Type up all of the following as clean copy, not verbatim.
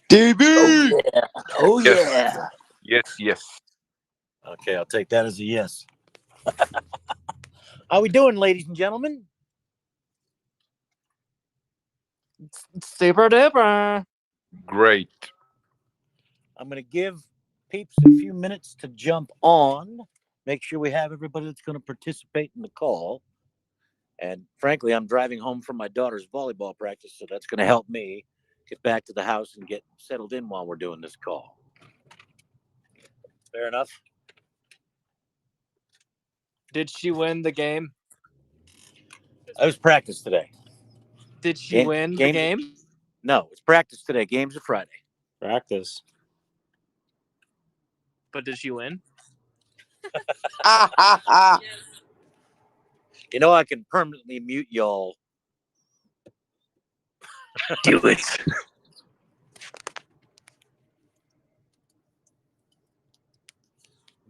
DB. Oh yeah. Oh Yes. yeah. Yes. Yes. Okay, I'll take that as a yes. How we doing, ladies and gentlemen? Super duper. Great. I'm going to give peeps a few minutes to jump on. Make sure we have everybody that's going to participate in the call. And frankly, I'm driving home from my daughter's volleyball practice, so that's going to help me get back to the house and get settled in while we're doing this call. Fair enough. Did she win the game? I was practice today. Did she win the game? No, it's practice today. Games are Friday. Practice. But did she win? You know, I can permanently mute y'all. Do it.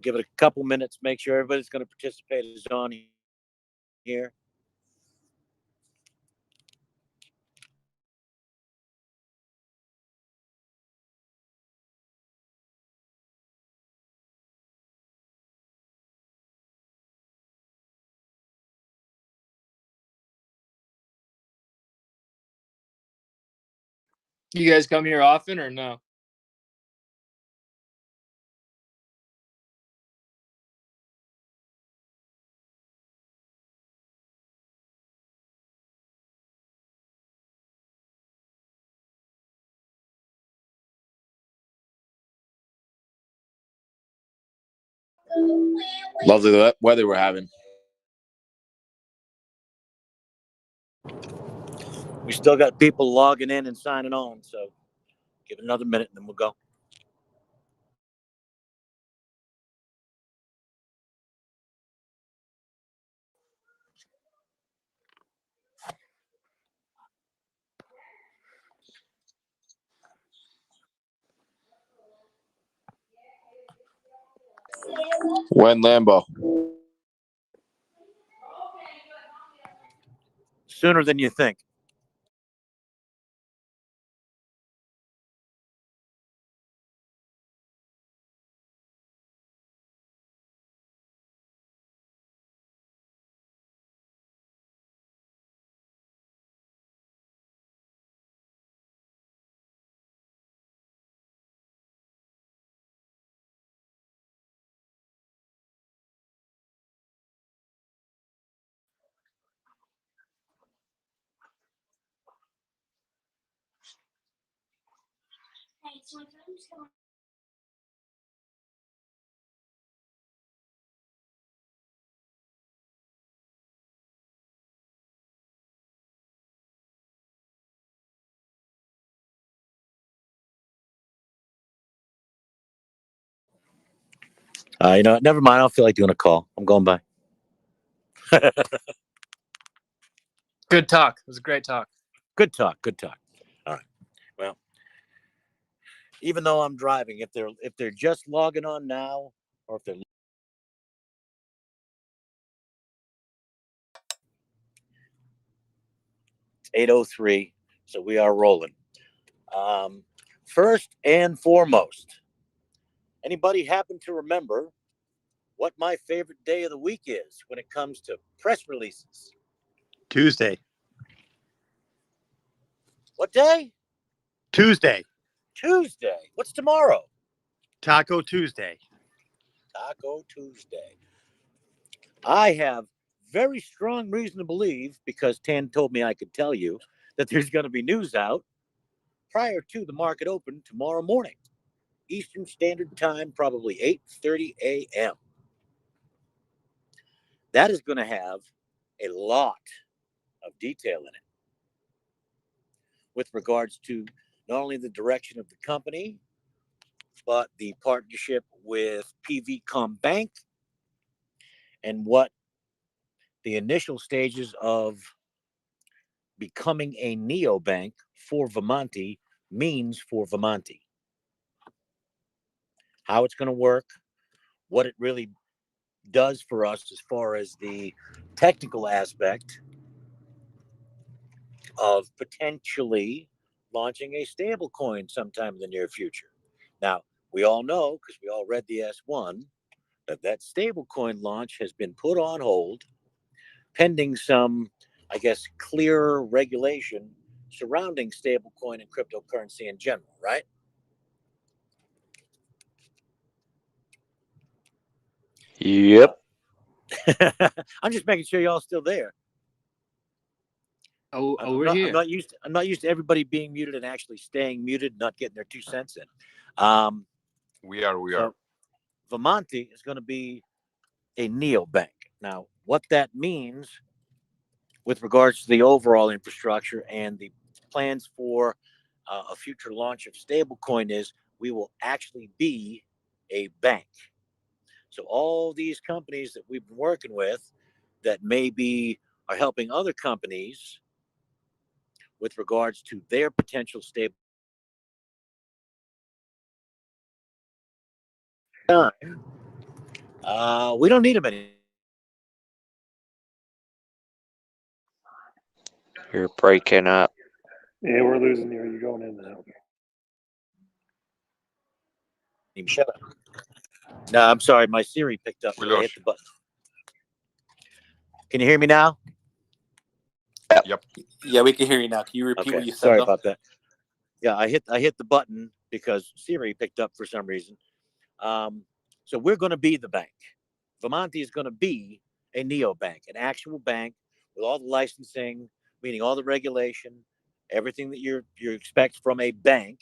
Give it a couple minutes. Make sure everybody's going to participate is on here. You guys come here often or no? Lovely weather we're having. We still got people logging in and signing on, so give it another minute and then we'll go. When Lambo. Sooner than you think. You know, never mind. I don't feel like doing a call. I'm going by. Good talk. It was a great talk. Good talk. Good talk. All right. Well, even though I'm driving, if they're just logging on now, or if they're 8:03, so we are rolling. First and foremost, anybody happen to remember what my favorite day of the week is when it comes to press releases? Tuesday. What day? Tuesday. Tuesday. What's tomorrow? Taco Tuesday. Taco Tuesday. I have very strong reason to believe, because Tan told me I could tell you, that there's going to be news out prior to the market open tomorrow morning. Eastern Standard Time, probably 8:30 a.m. That is going to have a lot of detail in it with regards to not only the direction of the company, but the partnership with PVCom Bank and what the initial stages of becoming a neobank for Vemanti means for Vemanti. How it's going to work, what it really does for us as far as the technical aspect of potentially launching a stable coin sometime in the near future. Now, we all know, because we all read the S1, that stable coin launch has been put on hold pending some, I guess, clearer regulation surrounding stablecoin and cryptocurrency in general, right? Yep. I'm just making sure y'all still there. Oh, I'm we're not, here. I'm not used to everybody being muted and actually staying muted, not getting their 2 cents in. We are. So Vemanti is going to be a neobank. Now, what that means with regards to the overall infrastructure and the plans for a future launch of stablecoin is we will actually be a bank. So all these companies that we've been working with that maybe are helping other companies with regards to their potential stable time, we don't need them anymore. You're breaking up. Yeah, we're losing you. You're going in now. Shut up. No, I'm sorry. My Siri picked up. We So I hit lost the button. Can you hear me now? Yep. Yeah, we can hear you now. Can you repeat what you said? Sorry though? about that. Yeah, I hit the button because Siri picked up for some reason. So we're going to be the bank. Vemanti is going to be a neobank, an actual bank with all the licensing, meaning all the regulation, everything that you expect from a bank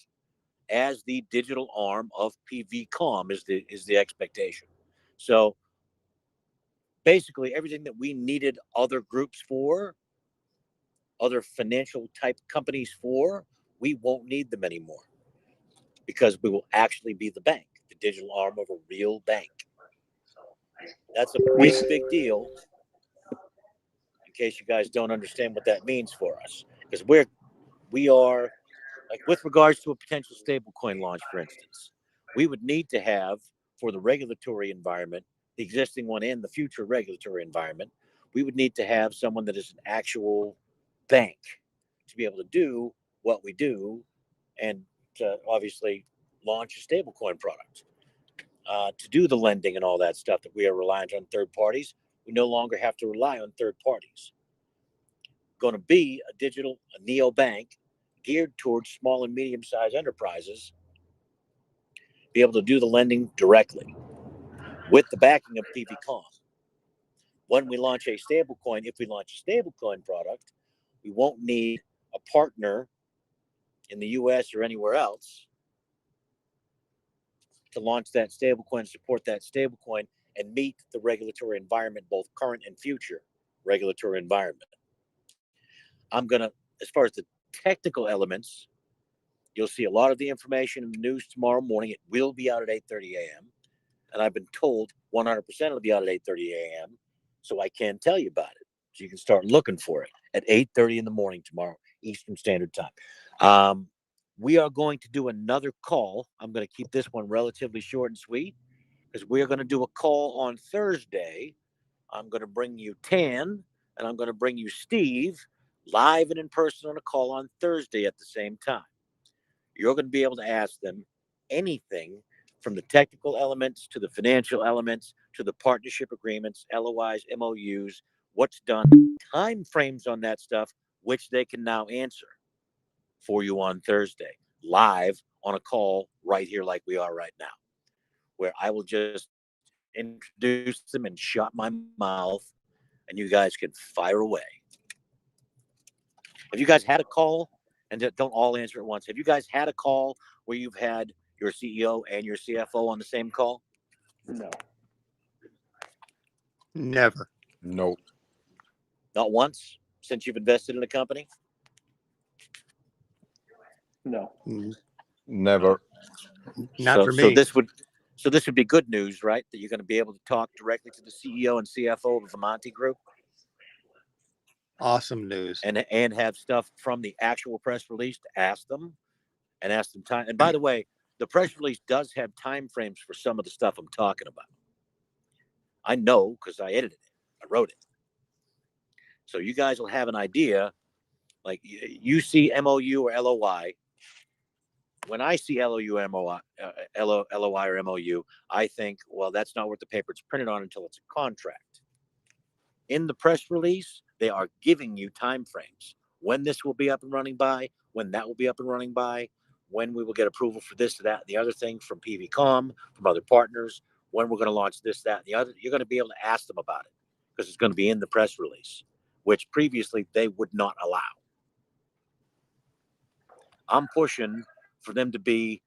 as the digital arm of PVCom is the expectation. So basically everything that we needed other groups for, other financial type companies for, we won't need them anymore because we will actually be the bank, the digital arm of a real bank. That's a big deal. In case you guys don't understand what that means for us, because we are like with regards to a potential stablecoin launch, for instance, we would need to have for the regulatory environment, the existing one and the future regulatory environment, we would need to have someone that is an actual bank to be able to do what we do and to obviously launch a stablecoin product. To do the lending and all that stuff that we are reliant on third parties, we no longer have to rely on third parties. Going to be a neobank geared towards small and medium-sized enterprises, be able to do the lending directly with the backing of PVCom. When we launch a stablecoin, if we launch a stablecoin product, we won't need a partner in the US or anywhere else to launch that stablecoin, support that stablecoin, and meet the regulatory environment, both current and future regulatory environment. I'm going to, as far as the technical elements, you'll see a lot of the information in the news tomorrow morning. It will be out at 8:30 a.m. And I've been told 100% it'll be out at 8:30 a.m. So I can tell you about it. So you can start looking for it at 8:30 in the morning tomorrow, Eastern Standard Time. We are going to do another call. I'm going to keep this one relatively short and sweet because we're going to do a call on Thursday. I'm going to bring you Tan and I'm going to bring you Steve live and in person on a call on Thursday at the same time. You're going to be able to ask them anything from the technical elements to the financial elements to the partnership agreements, LOIs, MOUs, what's done, time frames on that stuff, which they can now answer for you on Thursday, live on a call right here like we are right now, where I will just introduce them and shut my mouth and you guys can fire away. Have you guys had a call? And don't all answer at once. Have you guys had a call where you've had your CEO and your CFO on the same call? No. Never. No. Not once since you've invested in a company? No. Never. Not for me. So this would be good news, right? That you're going to be able to talk directly to the CEO and CFO of the Vemanti Group Awesome news. and have stuff from the actual press release to ask them and ask them time. And by the way, the press release does have time frames for some of the stuff I'm talking about. I know because I edited it. I wrote it. So you guys will have an idea. Like you see MOU or LOI when I see LOI or MOU, I think, well, that's not what the paper it's printed on until it's a contract. In the press release, they are giving you time frames. When this will be up and running by, when that will be up and running by, when we will get approval for this, that, and the other thing from PVCom, from other partners, when we're going to launch this, that, and the other. You're going to be able to ask them about it because it's going to be in the press release, which previously they would not allow. I'm pushing for them to be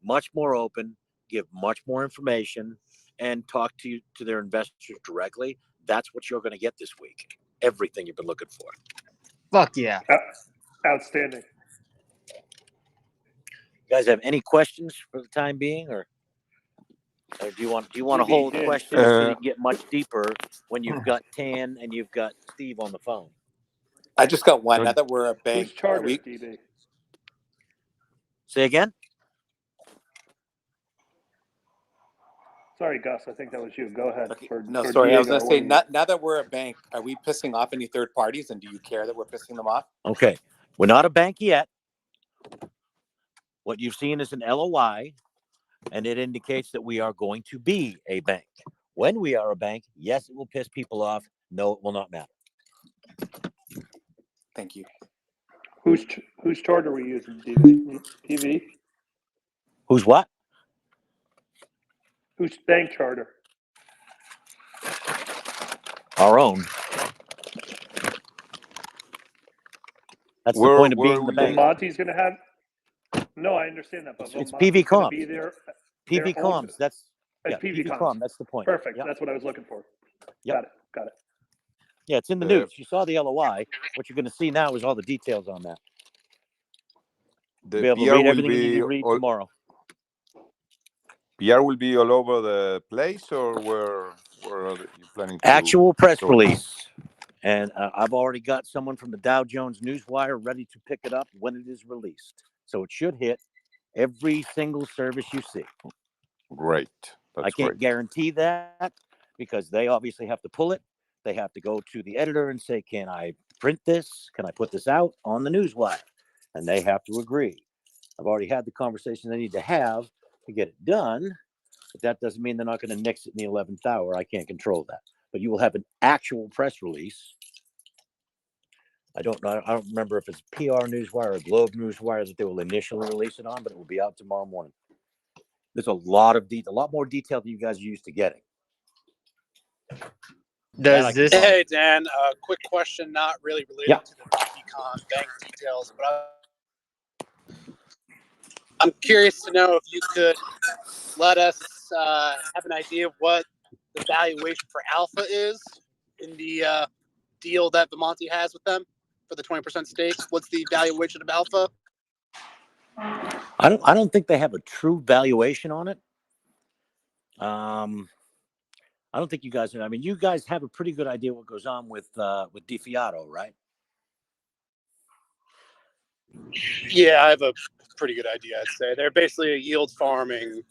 much more open, give much more information, and talk to their investors directly. That's what you're going to get this week. Everything you've been looking for. Fuck yeah. Outstanding. You guys have any questions for the time being, or do you want to hold did. questions so you can get much deeper when you've got Tan and you've got Steve on the phone? I just got one. Now that we're a bank, Who's chartered, we, DB? Say again? Sorry, Gus. I think that was you. Go ahead. okay, For sorry, I was Diego, going to what say, do you- now that we're a bank, are we pissing off any third parties, and do you care that we're pissing them off? Okay. We're not a bank yet. What you've seen is an LOI, and it indicates that we are going to be a bank. When we are a bank, yes, it will piss people off. No, it will not matter. Thank you. Whose charter are we using, DB? PV? Who's what? Whose bank charter? Our own. That's the point of being the bank. Vemanti's going to have. No, I understand that, but It's Vemanti's going to PVCom. be there. PVComs. That's PVCom. That's the point. Perfect. Yep. That's what I was looking for. Yep. Got it. Yeah, it's in the news. You saw the LOI. What you're going to see now is all the details on that. The You'll be able to read everything you need to read tomorrow. PR will be all over the place, or where are you planning to? Actual press release. And I've already got someone from the Dow Jones Newswire ready to pick it up when it is released. So it should hit every single service you see. Great. I can't guarantee that because they obviously have to pull it. They have to go to the editor and say, can I print this? Can I put this out on the Newswire? And they have to agree. I've already had the conversation they need to have to get it done, but that doesn't mean they're not going to nix it in the 11th hour. I can't control that. But you will have an actual press release. I don't know. I don't remember if it's PR Newswire or Globe Newswire that they will initially release it on, but it will be out tomorrow morning. There's a lot more detail than you guys are used to getting. Does this? Hey Dan, quick question, not really related to the PVCom bank details, but I'm curious to know if you could let us have an idea of what the valuation for Alpha is in the deal that Vemanti has with them for the 20% stake. What's the valuation of Alpha? I don't think they have a true valuation on it. I don't think you guys. I mean, you guys have a pretty good idea what goes on with DiFiato, right? Yeah, I have a pretty good idea. I'd say they're basically a yield farming,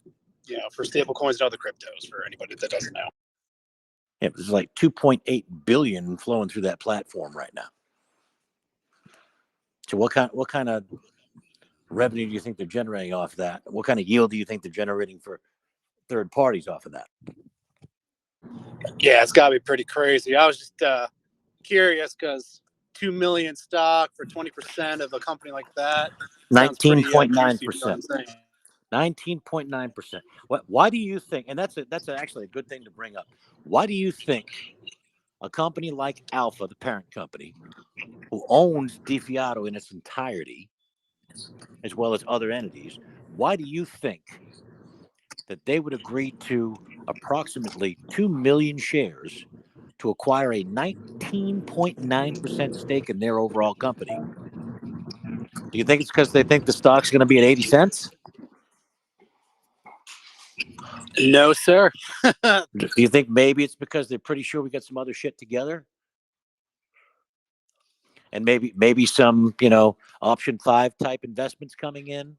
for stable coins and other cryptos. For anybody that doesn't know, It was like 2.8 billion flowing through that platform right now. So what kind of revenue do you think they're generating off that? What kind of yield do you think they're generating for third parties off of that? yeah, it's got to be pretty crazy. I was just curious because 2 million stock for 20% of a company like that. 19.9%. 19.9%. Why do you think? And that's actually a good thing to bring up. Why do you think a company like Alpha, the parent company, who owns DiFiato in its entirety, as well as other entities, why do you think that they would agree to approximately 2 million shares to acquire a 19.9% stake in their overall company? Do you think it's because they think the stock's going to be at 80 cents? No, sir. Do you think maybe it's because they're pretty sure we got some other shit together? And maybe some, option 5 type investments coming in?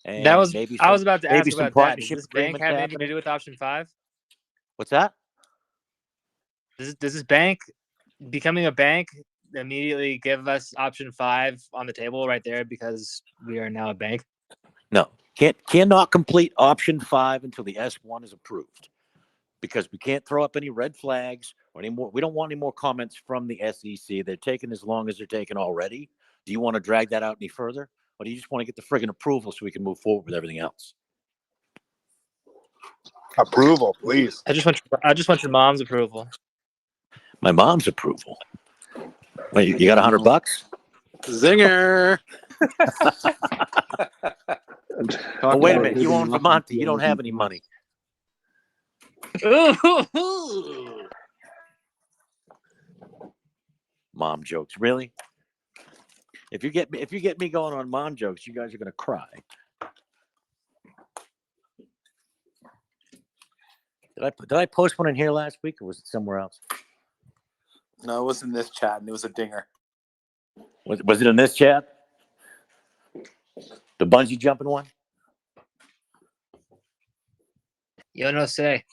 And I was about to ask maybe some about that. Does partnership this bank agreements have anything happening? to do with option 5? What's that? Does this bank becoming a bank immediately give us option 5 on the table right there because we are now a bank? No, cannot complete option 5 until the S1 is approved, because we can't throw up any red flags or any more. We don't want any more comments from the SEC. They're taking as long as they're taking already. Do you want to drag that out any further, or do you just want to get the friggin' approval so we can move forward with everything else? Approval, please. I just want your mom's approval. My mom's approval. Wait, you got $100? Zinger. Oh, wait a minute. You own Vemanti. You don't have any money. Mom jokes, really? If you get me going on mom jokes, you guys are gonna cry. Did I post one in here last week, or was it somewhere else? No, it was in this chat, and it was a dinger. Was it in this chat? The bungee jumping one? Yo, no say.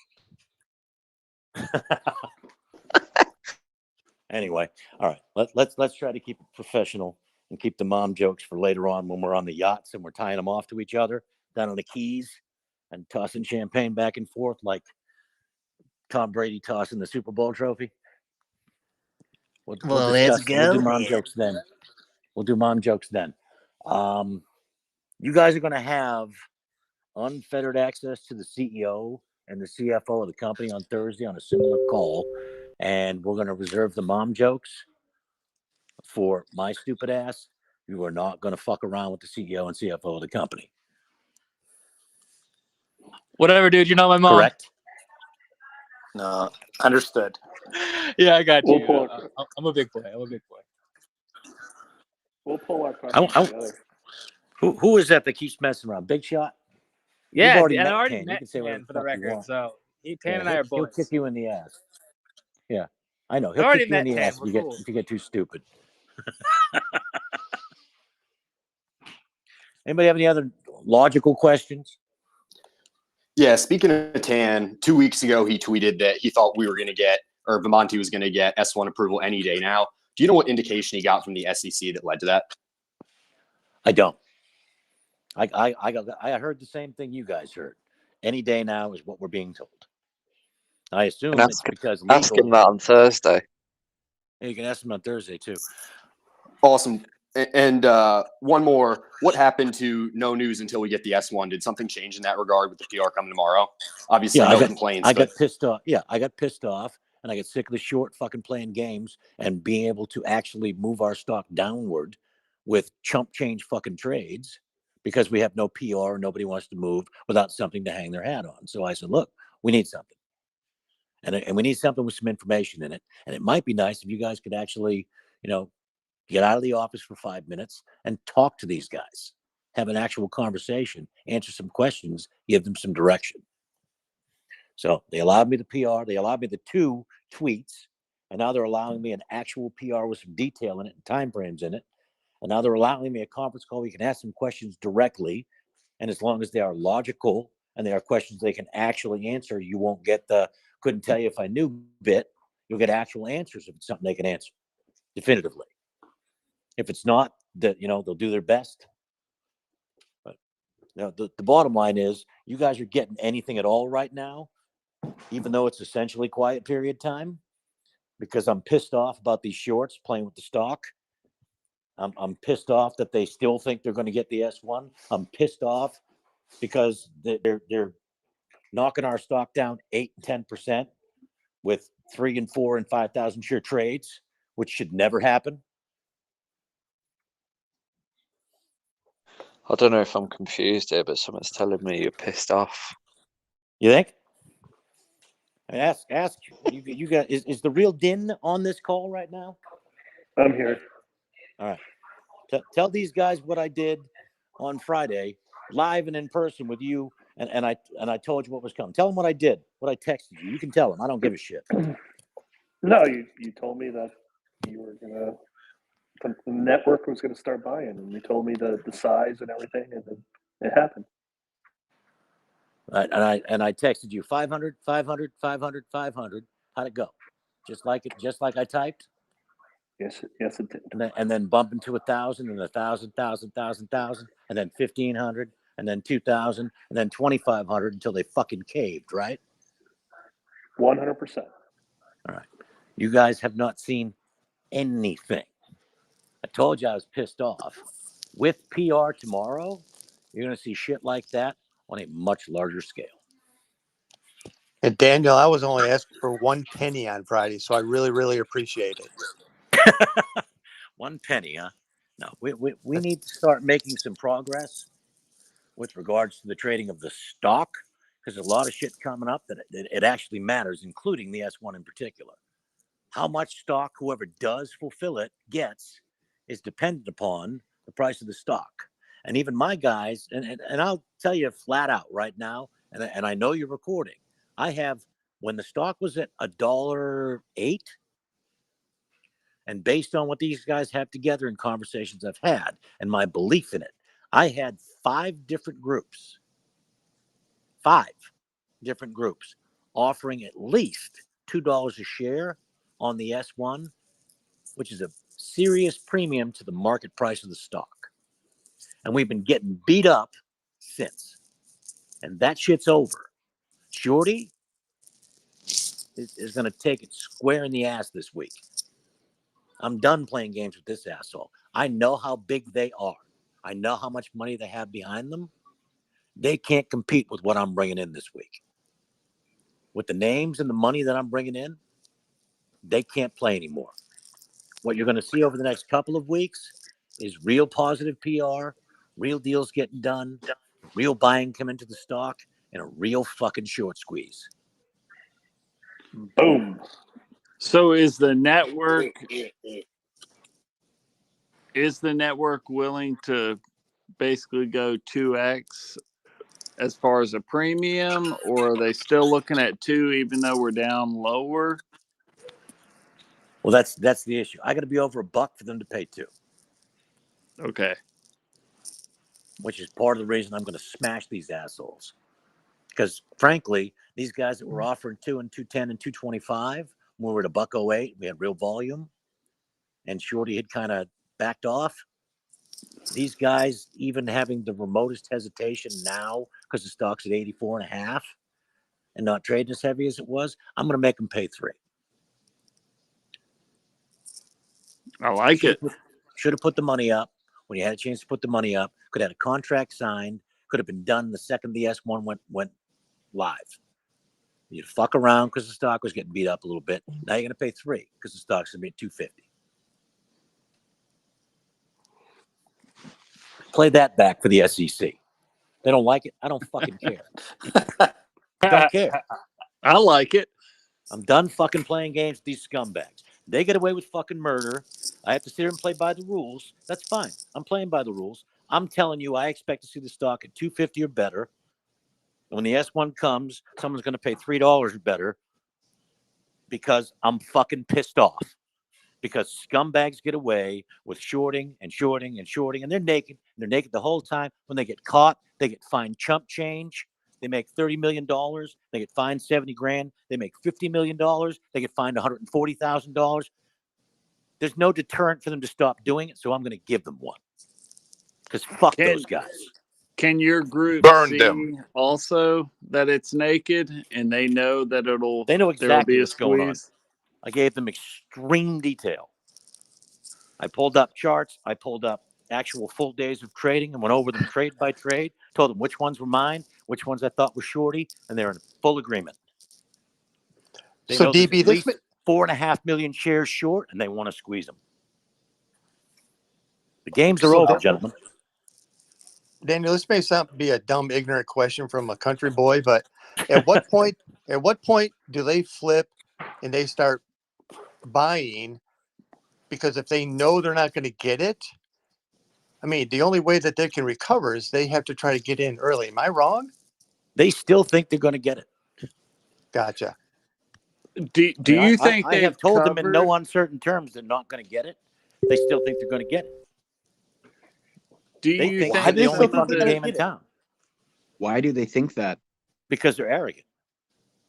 Anyway, all right. Let's try to keep it professional and keep the mom jokes for later on when we're on the yachts and we're tying them off to each other down on the Keys and tossing champagne back and forth like Tom Brady tossing the Super Bowl trophy. We'll let's go. We'll do mom jokes then. We'll do mom jokes then. You guys are going to have unfettered access to the CEO and the CFO of the company on Thursday on a similar call. And we're going to reserve the mom jokes for my stupid ass. You are not going to fuck around with the CEO and CFO of the company. Whatever, dude. You're not my mom. Correct? No, understood. Yeah, I got We'll you. pull I'm a big boy. We'll pull our questions together. Who is that keeps messing around? Big Shot? Yeah, You've already and I met already Tan. You met can say Tan whatever for the the fuck you record. want. So Tan and I are He'll boys. kick you in the ass. Yeah, I know. I He'll already kick you in met the Tan. ass We're cool. if you get too stupid. Anybody have any other logical questions? Yeah, speaking of Tan, 2 weeks ago he tweeted that he thought we were going to get, or Vemanti was going to get S1 approval any day now. Do you know what indication he got from the SEC that led to that? I don't. I heard the same thing you guys heard. Any day now is what we're being told. I assume it's because legal. Ask him that on Thursday. You can ask him on Thursday too. Awesome. And one more. What happened to no news until we get the S1? Did something change in that regard with the PR coming tomorrow? Obviously, no complaints. I got pissed off. Yeah, I got pissed off, and I got sick of the short fucking playing games and being able to actually move our stock downward with chump change fucking trades because we have no PR. Nobody wants to move without something to hang their hat on. So I said, look, we need something. And we need something with some information in it. And it might be nice if you guys could actually, get out of the office for 5 minutes and talk to these guys, have an actual conversation, answer some questions, give them some direction. So they allowed me the PR. They allowed me the 2 tweets. And now they're allowing me an actual PR with some detail in it and timeframes in it. And now they're allowing me a conference call where you can ask some questions directly. And as long as they are logical and they are questions they can actually answer, you won't get the couldn't tell you if I knew bit. You'll get actual answers if it's something they can answer definitively. If it's not, that they'll do their best. But the bottom line is, you guys are getting anything at all right now, even though it's essentially quiet period time, because I'm pissed off about these shorts playing with the stock. I'm pissed off that they still think they're going to get the S1. I'm pissed off because they're knocking our stock down 8 and 10% with 3 and 4 and 5,000 share trades, which should never happen. I don't know if I'm confused here, but someone's telling me you're pissed off. You think? I mean, ask you got is the real Din on this call right now? I'm here. All right. Tell these guys what I did on Friday, live and in person with you, and I told you what was coming. Tell them what I did, what I texted you. You can tell them. I don't give a shit. No, you told me that you were the network was gonna start buying, and you told me the size and everything, and then it happened. Right, and I texted you 500, 500, 500, 500. How'd it go? Just like I typed. Yes, it did. And then bump into 1,000 and 1,000, 1,000, 1,000, 1,000, and then 1,500, and then 2,000, and then 2,500 until they fucking caved, right? 100%. All right. You guys have not seen anything. I told you I was pissed off. With PR tomorrow, you're going to see shit like that on a much larger scale. And Daniel, I was only asking for 1 penny on Friday, so I really, really appreciate it. 1 penny, huh? No, we need to start making some progress with regards to the trading of the stock, because there's a lot of shit coming up that it actually matters, including the S1 in particular. How much stock whoever does fulfill it gets is dependent upon the price of the stock. And even my guys, and I'll tell you flat out right now, and I know you're recording, I have, when the stock was at $1.08, and based on what these guys have together in conversations I've had and my belief in it, I had 5 different groups offering at least $2 a share on the S1, which is a serious premium to the market price of the stock. And we've been getting beat up since. And that shit's over. Shorty is going to take it square in the ass this week. I'm done playing games with this asshole. I know how big they are. I know how much money they have behind them. They can't compete with what I'm bringing in this week. With the names and the money that I'm bringing in, they can't play anymore. What you're going to see over the next couple of weeks is real positive PR, real deals getting done, real buying come into the stock, and a real fucking short squeeze. Boom. So is the network willing to basically go 2x as far as a premium, or are they still looking at 2 even though we're down lower? Well, that's the issue. I got to be over $1 for them to pay 2. Okay. Which is part of the reason I'm going to smash these assholes. Because frankly, these guys that were offering 2 and 210 and 225, when we were at $1.08, we had real volume, and Shorty had kind of backed off. These guys, even having the remotest hesitation now, because the stock's at 84.5 and not trading as heavy as it was, I'm going to make them pay 3. I like it. Should have put the money up when you had a chance to put the money up. Could have had a contract signed. Could have been done the second the S1 went live. You'd fuck around because the stock was getting beat up a little bit. Now you're going to pay 3 because the stock's going to be at 250. Play that back for the SEC. They don't like it. I don't fucking care. Don't care. I like it. I'm done fucking playing games with these scumbags. They get away with fucking murder. I have to sit here and play by the rules. That's fine. I'm playing by the rules. I'm telling you, I expect to see the stock at 250 or better. And when the S1 comes, someone's going to pay $3 or better because I'm fucking pissed off. Because scumbags get away with shorting and shorting and shorting, and they're naked. And they're naked the whole time. When they get caught, they get fined chump change. They make $30 million. They get fined $70,000. They make $50 million. They get fined $140,000. There's no deterrent for them to stop doing it, so I'm going to give them one. Because fuck those guys. Can your group Burn see them. also that it's naked and they know that They know exactly be a what's going on. squeeze? I gave them extreme detail. I pulled up charts. I pulled up actual full days of trading and went over them trade by trade, told them which ones were mine, which ones I thought were shorty, and they're in full agreement. They So know there's DB, at least 4.5 million shares short, and they want to squeeze them. The games are over, gentlemen. Daniel, this may sound be a dumb, ignorant question from a country boy, but at what point do they flip and they start buying? Because if they know they're not going to get it, I mean, the only way that they can recover is they have to try to get in early. Am I wrong? They still think they're going to get it. Gotcha. Do you think I have told them in no uncertain terms they're not going to get it. They still think they're going to get it. They think they're the only fucking game in town. Why do they think that? Because they're arrogant.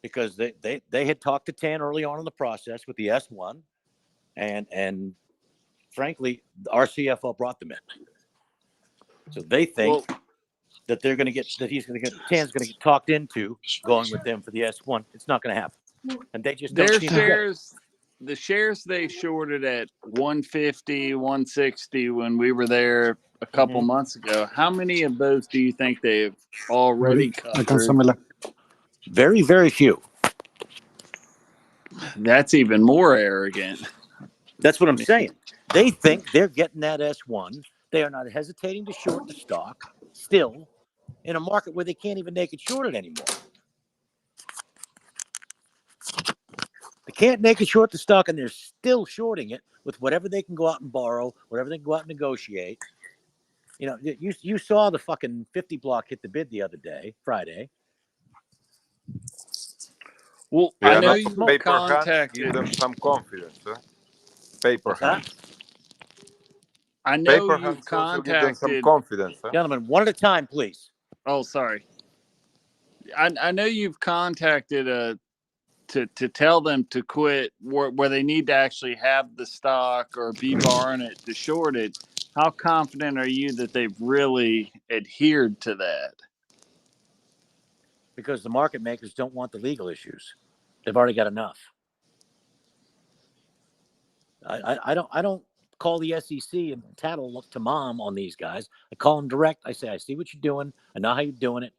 Because they had talked to Tan early on in the process with the S1, and frankly, our CFO brought them in. So they think that they're going to get, that he's going to get, Tan's going to get talked into going with them for the S1. It's not going to happen. And they just don't Their seem to get it. shares, the shares they shorted at 150, 160 when we were there a couple months ago. How many of those do you think they've already covered? Very, very few. That's even more arrogant. That's what I'm saying. They think they're getting that S1. They are not hesitating to short the stock still in a market where they can't even naked short it anymore. They can't naked short the stock, and they're still shorting it with whatever they can go out and borrow, whatever they can go out and negotiate. You know, you saw the fucking 50 block hit the bid the other day, Friday. Well, Yeah, I know not you paper hands. contacted. Give them some confidence. Paper What's hands. that? I know Paper you've hands also give them some contacted. confidence. Gentlemen, one at a time, please. Oh, sorry. I know you've contacted to tell them to quit where they need to actually have the stock or be borrowing it to short it. How confident are you that they've really adhered to that? Because the market makers don't want the legal issues. They've already got enough. I don't call the SEC and tattle to mom on these guys. I call them direct. I say, I see what you're doing. I know how you're doing it.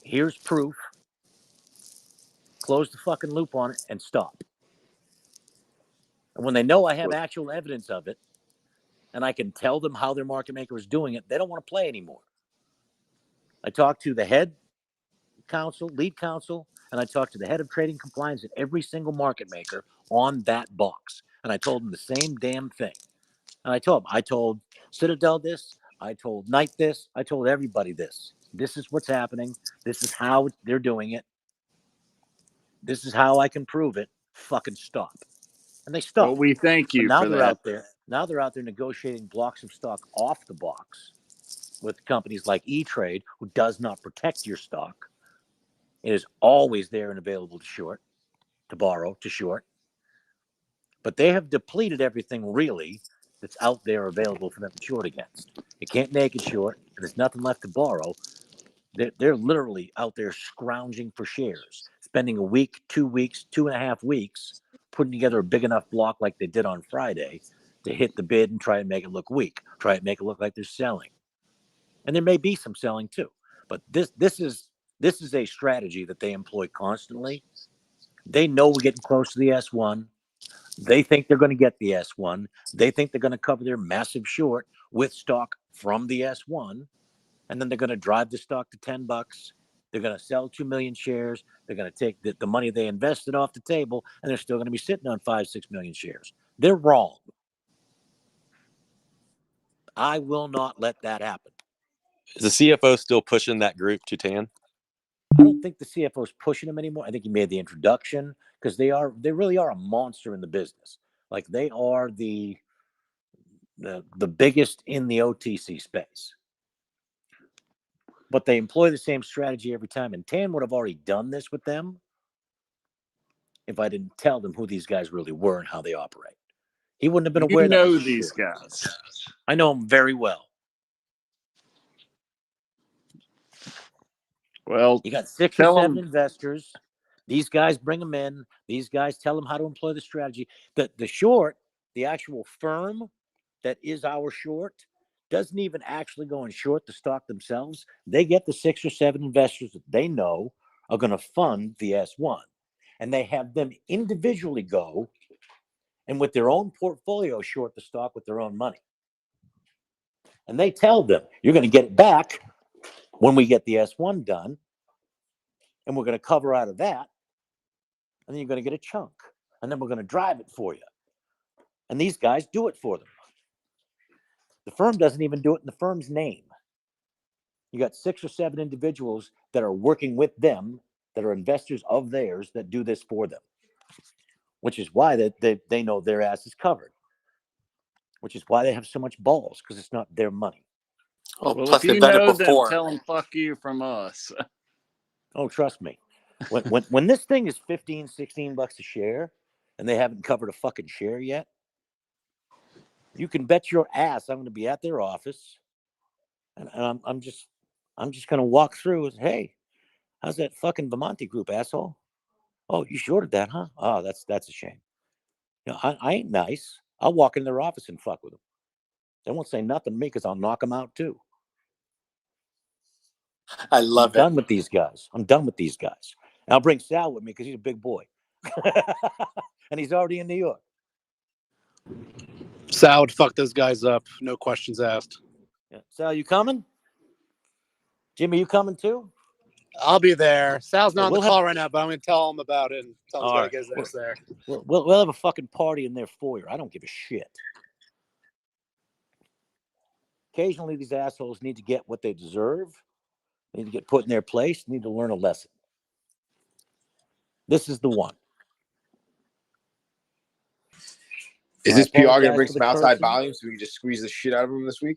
Here's proof. Close the fucking loop on it and stop. And when they know I have actual evidence of it, and I can tell them how their market maker is doing it, they don't want to play anymore. I talked to the head counsel, lead counsel, and I talked to the head of trading compliance at every single market maker on that box. And I told them the same damn thing. And I told Citadel this, I told Knight this, I told everybody this. This is what's happening. This is how they're doing it. This is how I can prove it. Fucking stop. And they stopped. Well, we thank you But now for they're that. out there. Now they're out there negotiating blocks of stock off the box with companies like E-Trade, who does not protect your stock. It is always there and available to short, to borrow, to short. But they have depleted everything really that's out there available for them to short against. You can't naked short, and there's nothing left to borrow. They're literally out there scrounging for shares, spending a week, 2 weeks, 2.5 weeks, putting together a big enough block like they did on Friday to hit the bid and try and make it look weak, try and make it look like they're selling. And there may be some selling too. But this is a strategy that they employ constantly. They know we're getting close to the S1. They think they're going to get the S1. They think they're going to cover their massive short with stock from the S1. And then they're going to drive the stock to $10. They're going to sell 2 million shares. They're going to take the money they invested off the table, and they're still going to be sitting on 5-6 million shares. They're wrong. I will not let that happen. Is the CFO still pushing that group to Tan? I don't think the CFO is pushing him anymore. I think he made the introduction because they really are a monster in the business. Like they are the biggest in the OTC space. But they employ the same strategy every time. And Tan would have already done this with them if I didn't tell them who these guys really were and how they operate. He wouldn't have been aware You that know was these true. guys. I know them very well. Well, you got 6 or 7 investors. These guys bring them in. These guys tell them how to employ the strategy. The short, the actual firm that is our short, doesn't even actually go and short the stock themselves. They get the 6 or 7 investors that they know are going to fund the S1. And they have them individually go and with their own portfolio short the stock with their own money. And they tell them, you're going to get it back when we get the S1 done. And we're going to cover out of that. And then you're going to get a chunk. And then we're going to drive it for you. And these guys do it for them. The firm doesn't even do it in the firm's name. You got 6 or 7 individuals that are working with them, that are investors of theirs, that do this for them. Which is why they know their ass is covered. Which is why they have so much balls, because it's not their money. Well, Well, plus if you they've done it know them, before. tell them fuck you from us. Oh, trust me. When this thing is $15-16 a share and they haven't covered a fucking share yet, you can bet your ass I'm going to be at their office and I'm just I'm just going to walk through with, hey, how's that fucking Vemanti group, asshole? Oh, you shorted that, huh? Oh, that's a shame. I ain't nice. I'll walk in their office and fuck with them. They won't say nothing to me because I'll knock them out too. I love I'm done with these guys. I'm done with these guys. And I'll bring Sal with me because he's a big boy. And he's already in New York. Sal would fuck those guys up. No questions asked. Yeah. Sal, you coming? Jimmy, you coming too? I'll be there. Sal's not on the We'll call have- right now, but I'm going to tell him about it and tell him he's All got to right. get his ass there. We'll have a fucking party in their foyer. I don't give a shit. Occasionally, these assholes need to get what they deserve. They need to get put in their place. They need to learn a lesson. This is the one. Is I this PR going to apologize bring for some the outside cursing. volume so we can just squeeze the shit out of them this week?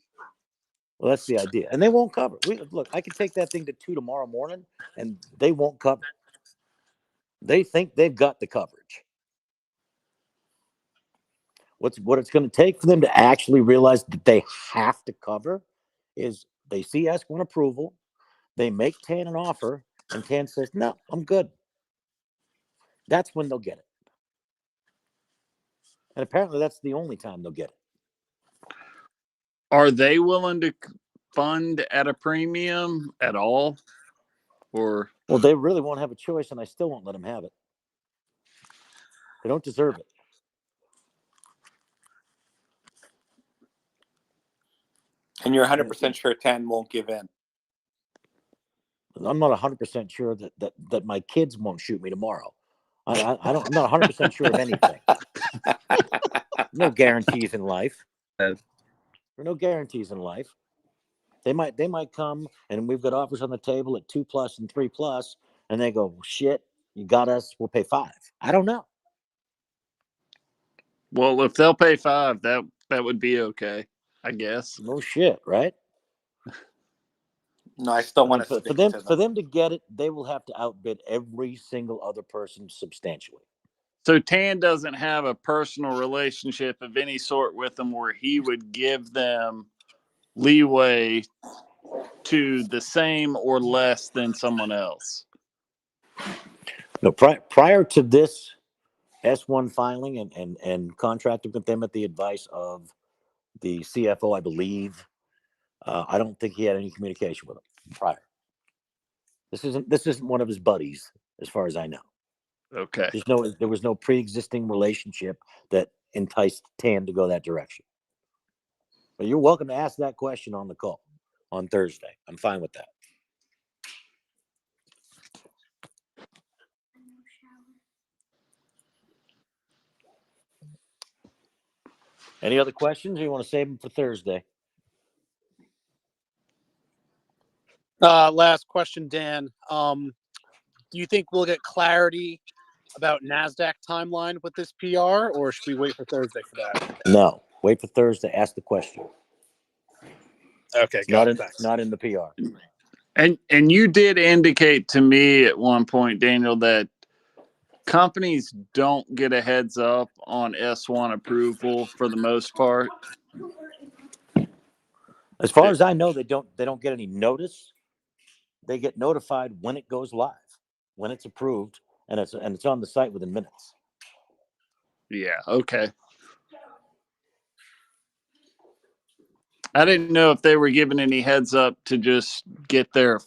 Well, that's the idea. And they won't cover. Look, I could take that thing to 2 tomorrow morning, and they won't cover. They think they've got the coverage. What it's going to take for them to actually realize that they have to cover is they see S1 approval, they make Tan an offer, and Tan says, no, I'm good. That's when they'll get it. And apparently that's the only time they'll get it. Are they willing to fund at a premium at all? Or well, they really won't have a choice, and I still won't let them have it. They don't deserve it. And you're 100% sure 10 won't give in. I'm not 100% sure that my kids won't shoot me tomorrow. I'm not 100% sure of anything. No guarantees in life. There are no guarantees in life. They might come and we've got offers on the table at 2+ and 3+, and they go, shit, you got us, we'll pay 5. I don't know. well, if they'll pay 5, that would be okay, I guess. No shit, right? No, I still want to for stick them to them. for them to get it, they will have to outbid every single other person substantially. So Tan doesn't have a personal relationship of any sort with them where he would give them leeway to the same or less than someone else. No, prior to this S1 filing and contracting with them at the advice of the CFO, I believe, I don't think he had any communication with him prior. This isn't one of his buddies, as far as I know. Okay. There was no pre-existing relationship that enticed Tan to go that direction. But you're welcome to ask that question on the call on Thursday. I'm fine with that. Any other questions, or you want to save them for Thursday? Last question, Dan. Do you think we'll get clarity about NASDAQ timeline with this PR, or should we wait for Thursday for that? No. Wait for Thursday. Ask the question. Okay, It's not in the PR. And you did indicate to me at one point, Daniel, that companies don't get a heads up on S1 approval for the most part. As far as I know, they don't get any notice. They get notified when it goes live, when it's approved, and it's on the site within minutes. Yeah, okay. I didn't know if they were given any heads up to just get their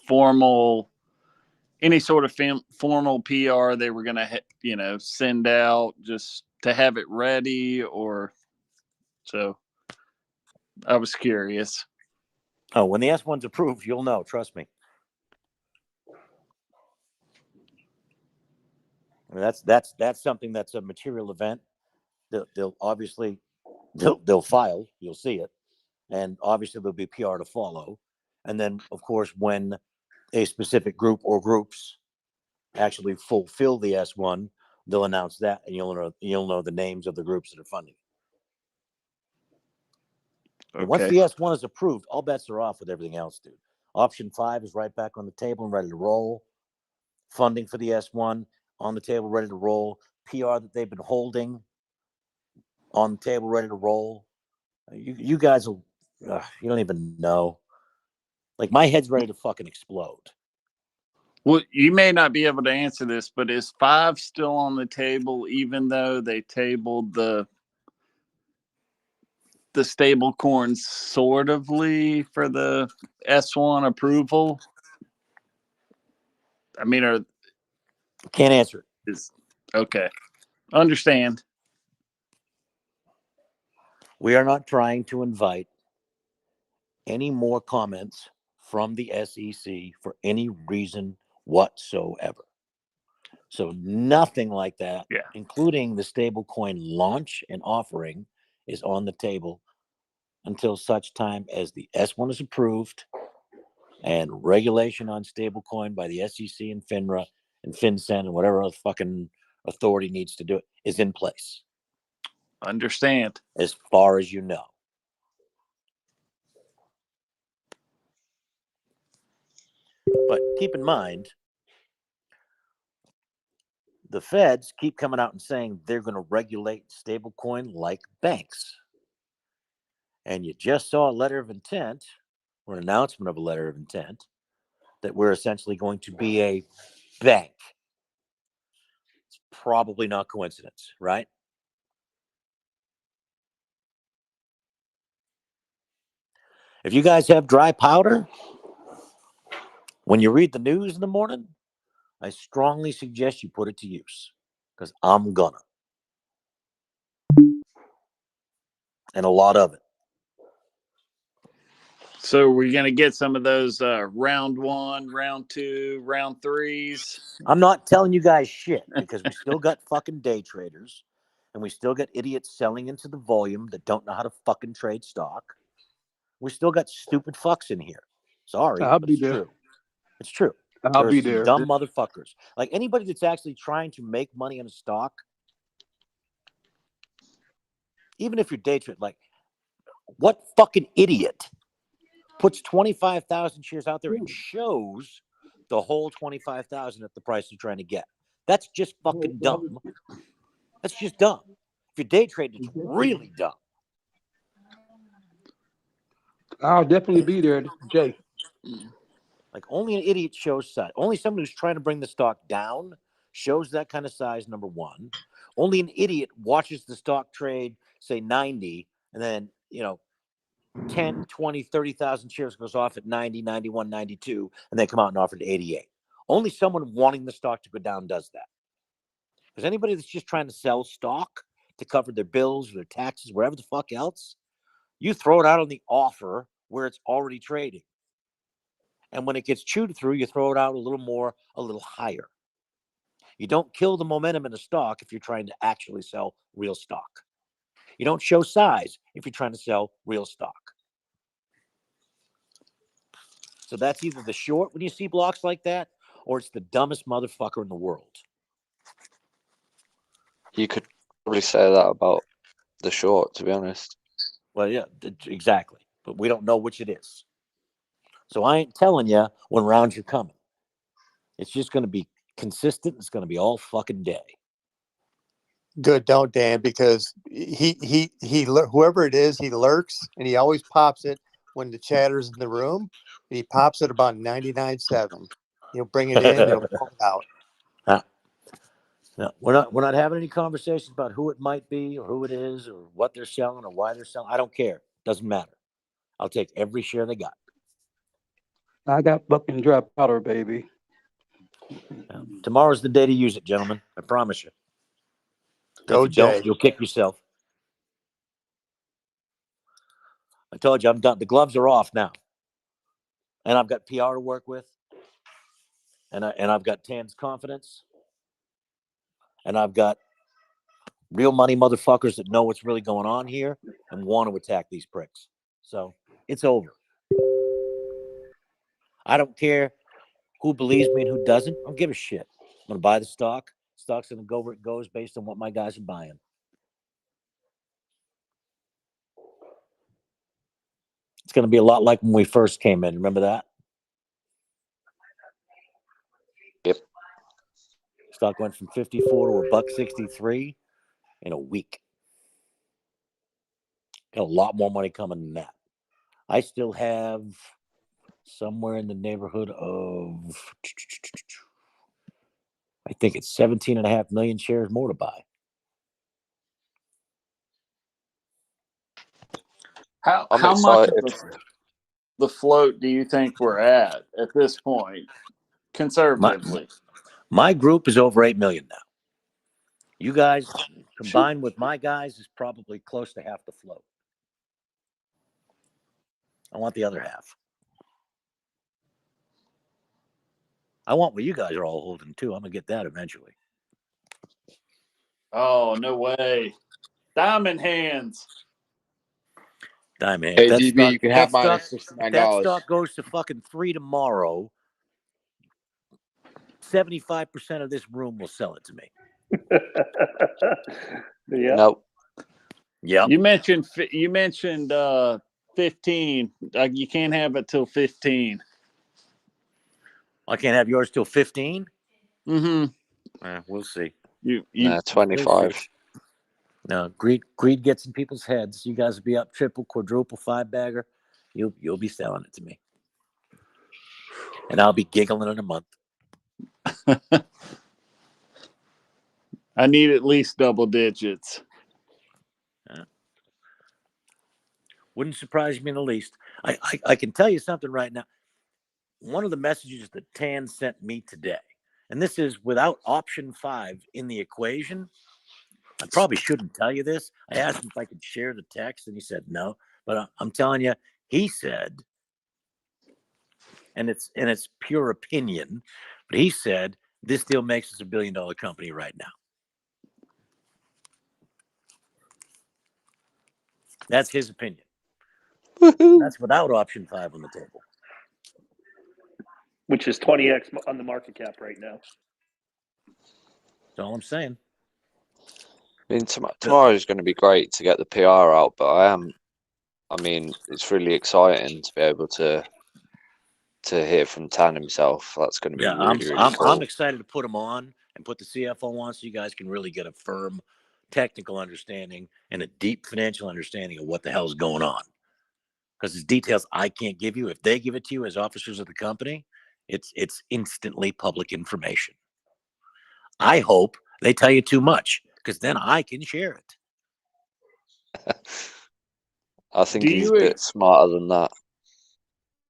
any sort of formal PR they were going to, send out just to have it ready, or so. I was curious. Oh, when the S1's approved, you'll know. Trust me. I mean, that's something that's a material event. They'll obviously they'll file. You'll see it, and obviously there'll be PR to follow. And then, of course, when a specific group or groups actually fulfill the S1, they'll announce that, and you'll know the names of the groups that are funding. Okay. Once the S1 is approved, all bets are off with everything else, dude. Option 5 is right back on the table and ready to roll. Funding for the S1 on the table, ready to roll. PR that they've been holding on the table, ready to roll. You guys will, you don't even know. Like my head's ready to fucking explode. Well, you may not be able to answer this, but is 5 still on the table, even though they tabled the stable coins sort ofly for the S1 approval? I mean, can't answer it. Is okay. Understand. We are not trying to invite any more comments from the SEC for any reason whatsoever. So nothing like that, including the stablecoin launch and offering, is on the table until such time as the S1 is approved and regulation on stablecoin by the SEC and FINRA and FinCEN and whatever other fucking authority needs to do it is in place. Understand. As far as you know. But keep in mind, the feds keep coming out and saying they're going to regulate stablecoin like banks. And you just saw a letter of intent, or an announcement of a letter of intent, that we're essentially going to be a bank. It's probably not coincidence, right? If you guys have dry powder, when you read the news in the morning, I strongly suggest you put it to use, because I'm gonna. And a lot of it. So we're going to get some of those round 1, round 2, round 3s. I'm not telling you guys shit, because we still got fucking day traders, and we still got idiots selling into the volume that don't know how to fucking trade stock. We still got stupid fucks in here. Sorry, but it's true. It's true. I'll be Some there. dumb motherfuckers. Like anybody that's actually trying to make money on a stock, even if you're day trading, like what fucking idiot puts 25,000 shares out there and shows the whole 25,000 at the price they're trying to get? That's just fucking dumb. That's just dumb. If you're day trading, it's really dumb. I'll definitely be there, Jay. Like only an idiot shows size. Only someone who's trying to bring the stock down shows that kind of size, number one. Only an idiot watches the stock trade, say 90, and then, 10, 20, 30,000 shares goes off at 90, 91, 92, and they come out and offer to 88. Only someone wanting the stock to go down does that. Because anybody that's just trying to sell stock to cover their bills or their taxes, whatever the fuck else, you throw it out on the offer where it's already trading. And when it gets chewed through, you throw it out a little more, a little higher. You don't kill the momentum in a stock if you're trying to actually sell real stock. You don't show size if you're trying to sell real stock. So that's either the short when you see blocks like that, or it's the dumbest motherfucker in the world. You could probably say that about the short, to be honest. Well, yeah, exactly. But we don't know which it is. So I ain't telling you when rounds are coming. It's just going to be consistent. It's going to be all fucking day. Good, don't Dan, because whoever it is, he lurks and he always pops it when the chatter's in the room. And he pops it about 99.7. He'll bring it in, he'll pull it out. No, we're not having any conversations about who it might be or who it is or what they're selling or why they're selling. I don't care. Doesn't matter. I'll take every share they got. I got fucking dry powder, baby. Tomorrow's the day to use it, gentlemen. I promise you. Go, if you don't, Jay. you'll kick yourself. I told you I'm done. The gloves are off now. And I've got PR to work with. And I've got Tan's confidence. And I've got real money motherfuckers that know what's really going on here and want to attack these pricks. So it's over. I don't care who believes me and who doesn't. I don't give a shit. I'm going to buy the stock. Stock's going to go where it goes based on what my guys are buying. It's going to be a lot like when we first came in. Remember that? Yep. Stock went from 54 to $1.63 in a week. Got a lot more money coming than that. I still have somewhere in the neighborhood of, I think it's 17.5 million shares more to buy. How I'm much excited. of the float do you think we're at this point, conservatively? My group is over 8 million now. You guys combined with my guys is probably close to half the float. I want the other half. I want what you guys are all holding too. I'm gonna get that eventually. Oh, no way. Diamond hands. Diamond. Hey, If that DB, stock, you can if have that mine at stock, if $69. that stock goes to fucking 3 tomorrow, 75% of this room will sell it to me. Yeah. Nope. Yep. You mentioned 15. You can't have it till 15. I can't have yours till 15. Mm-hmm. We'll see. You 25. No, greed gets in people's heads. You guys will be up triple, quadruple, 5-bagger. You'll be selling it to me, and I'll be giggling in a month. I need at least double digits. Wouldn't surprise me in the least. I can tell you something right now. One of the messages that Tan sent me today, and this is without option 5 in the equation. I probably shouldn't tell you this. I asked him if I could share the text, and he said no. But I'm telling you, he said, and it's pure opinion, but he said this deal makes us $1 billion company right now. That's his opinion. That's without option 5 on the table, Which is 20x on the market cap right now. that's all I'm saying. I mean, tomorrow is going to be great to get the PR out, but I mean, it's really exciting to be able to hear from Tan himself. That's going to be really cool. I'm excited to put him on and put the CFO on so you guys can really get a firm technical understanding and a deep financial understanding of what the hell's going on. Because it's details I can't give you. If they give it to you as officers of the company, it's instantly public information. I hope they tell you too much, because then I can share it. I think he's a bit smarter than that.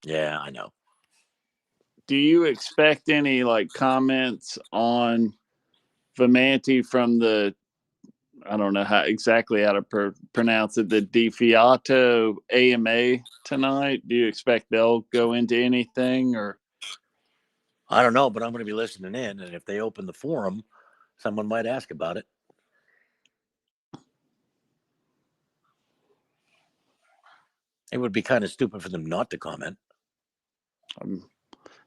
Yeah, I know. Do you expect any comments on Vemanti from the, I don't know exactly how to pronounce it, the DeFiato AMA tonight? Do you expect they'll go into anything, or? I don't know, but I'm going to be listening in, and if they open the forum, someone might ask about it. It would be kind of stupid for them not to comment.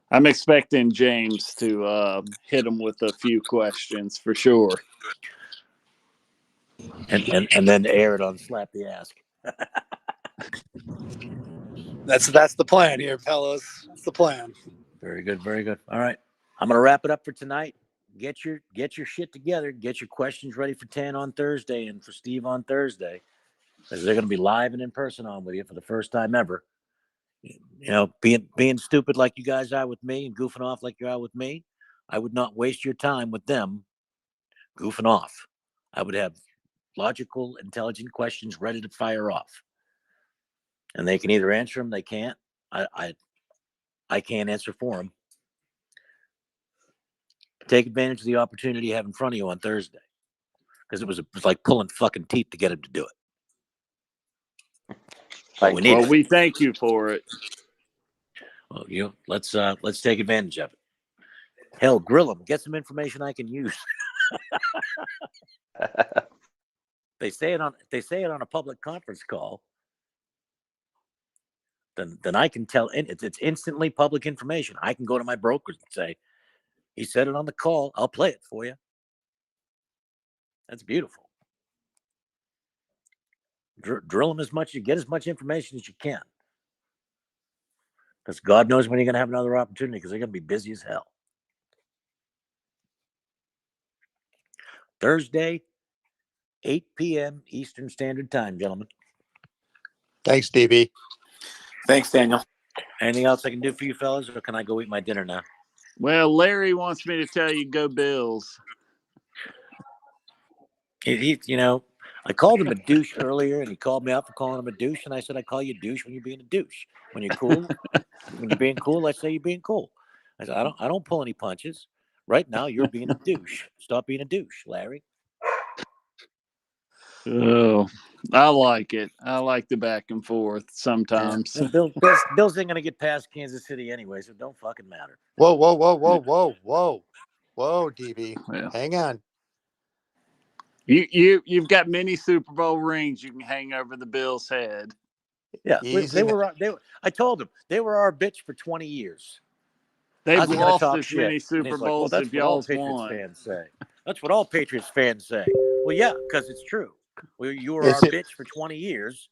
I'm expecting James to hit him with a few questions for sure. And then air it on Slap the Ask. That's the plan here, fellas. That's the plan. Very good, very good. All right, I'm gonna wrap it up for tonight. Get your shit together. Get your questions ready for Tan on Thursday and for Steve on Thursday, because they're gonna be live and in person on with you for the first time ever. You know, being stupid like you guys are with me and goofing off like you are with me, I would not waste your time with them goofing off. I would have logical, intelligent questions ready to fire off, and they can either answer them, they can't. I can't answer for them. Take advantage of the opportunity you have in front of you on Thursday, because it was like pulling fucking teeth to get him to do it. Well, we thank you for it. Well, let's take advantage of it. Hell, grill them. Get some information I can use. They say it on a public conference call. Then I can tell, and it's instantly public information. I can go to my brokers and say, he said it on the call. I'll play it for you. That's beautiful. Drill them as much, you get as much information as you can. Because God knows when you're going to have another opportunity, because they're going to be busy as hell. Thursday, 8 p.m. Eastern Standard Time, gentlemen. Thanks, DB. Thanks, Daniel. Anything else I can do for you fellas, or can I go eat my dinner now? Well, Larry wants me to tell you go Bills. You know, I called him a douche earlier, and he called me out for calling him a douche, and I said I call you a douche when you're being a douche. When you're cool, when you're being cool, I say you're being cool. I said I don't pull any punches. Right now, you're being a douche. Stop being a douche, Larry. Oh, I like it. I like the back and forth sometimes. Yeah. Bills ain't gonna get past Kansas City anyway, so it don't fucking matter. Whoa, whoa, whoa, whoa, whoa, whoa, whoa, DB. Yeah. Hang on. You've got many Super Bowl rings you can hang over the Bills' head. Yeah, Easy. I told them they were our bitch for 20 years. They've How's he gonna lost talk as shit? many And Super he's like, well, Bowls that's if what all y'all's Patriots won. fans say. That's what all Patriots fans say. Well, yeah, because it's true. You were Is our it- bitch for 20 years.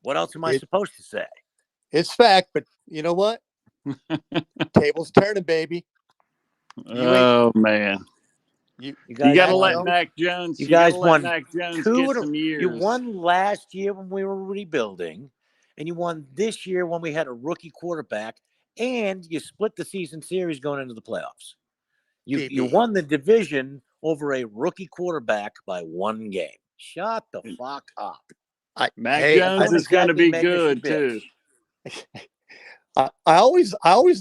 What else am I supposed to say? It's fact, but you know what? Tables turning, baby. Oh man. You guys got to won. let Mac Jones. You You got guys to let won Mac Jones two get in a- some years. You won last year when we were rebuilding, and you won this year when we had a rookie quarterback, and you split the season series going into the playoffs. You won the division over a rookie quarterback by 1 game. Shut the fuck up. Mac Jones is going to be good too. I always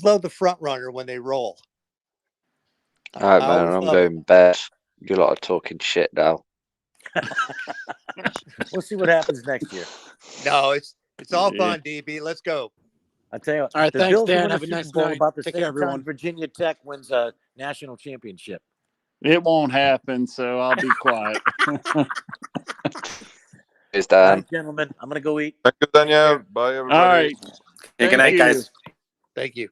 love the front runner when they roll. All right, man. I'm going bed. You lot are talking shit now. We'll see what happens next year. No, it's all fun, DB. Let's go. I tell you what, All right, the thanks, Bills will Dan. win Have the a Super nice Bowl night. about the Take same care, everyone. time Virginia Tech wins a national championship. It won't happen, so I'll be quiet. Cheers, All Dan. right, gentlemen, I'm going to go eat. Thank you, Daniel. Bye, everybody. All right. Good night, guys. Thank you.